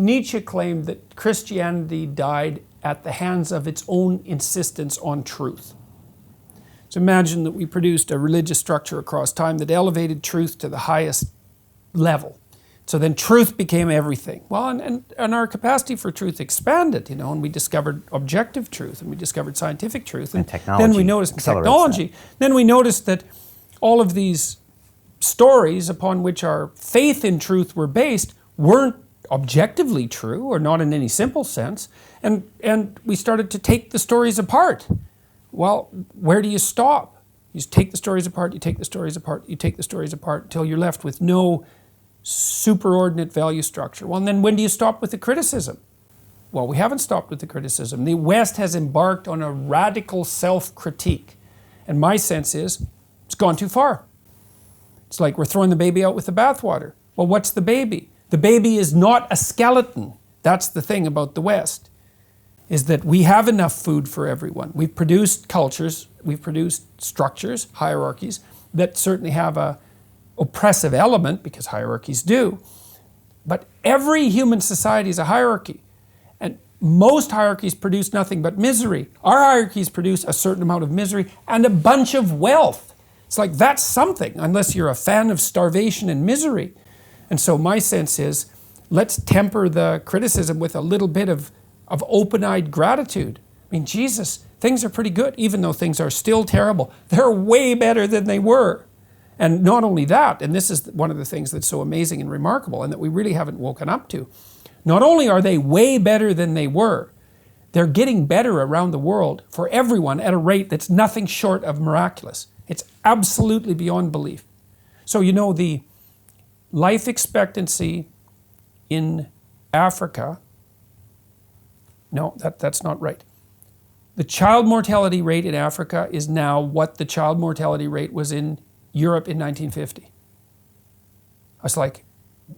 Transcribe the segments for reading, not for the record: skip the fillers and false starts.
Nietzsche claimed that Christianity died at the hands of its own insistence on truth. So imagine that we produced a religious structure across time that elevated truth to the highest level. So then truth became everything. Well, and our capacity for truth expanded, and we discovered objective truth, and we discovered scientific truth. And technology. Then we noticed technology. Then we noticed that all of these stories upon which our faith in truth were based weren't objectively true, or not in any simple sense. And we started to take the stories apart. Well, where do you stop? You take the stories apart, you take the stories apart, you take the stories apart until you're left with no superordinate value structure. Well, and then when do you stop with the criticism? Well, we haven't stopped with the criticism. The West has embarked on a radical self-critique. And my sense is, it's gone too far. It's like we're throwing the baby out with the bathwater. Well, what's the baby? The baby is not a skeleton. That's the thing about the West, is that we have enough food for everyone. We've produced cultures, we've produced structures, hierarchies, that certainly have a oppressive element, because hierarchies do. But every human society is a hierarchy. And most hierarchies produce nothing but misery. Our hierarchies produce a certain amount of misery and a bunch of wealth. It's like, that's something, unless you're a fan of starvation and misery. And so my sense is, let's temper the criticism with a little bit of open-eyed gratitude. I mean, Jesus, things are pretty good, even though things are still terrible. They're way better than they were. And not only that, and this is one of the things that's so amazing and remarkable and that we really haven't woken up to, not only are they way better than they were, they're getting better around the world for everyone at a rate that's nothing short of miraculous. It's absolutely beyond belief. So the life expectancy in Africa, no, that's not right. The child mortality rate in Africa is now what the child mortality rate was in Europe in 1950. I was like,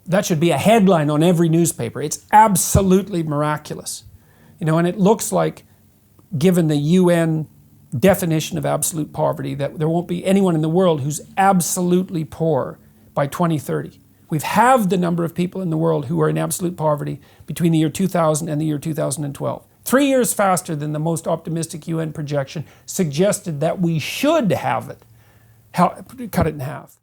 that should be a headline on every newspaper. It's absolutely miraculous. And it looks like, given the UN definition of absolute poverty, that there won't be anyone in the world who's absolutely poor by 2030. We've halved the number of people in the world who are in absolute poverty between the year 2000 and the year 2012. 3 years faster than the most optimistic UN projection suggested that we should have it. Cut it in half.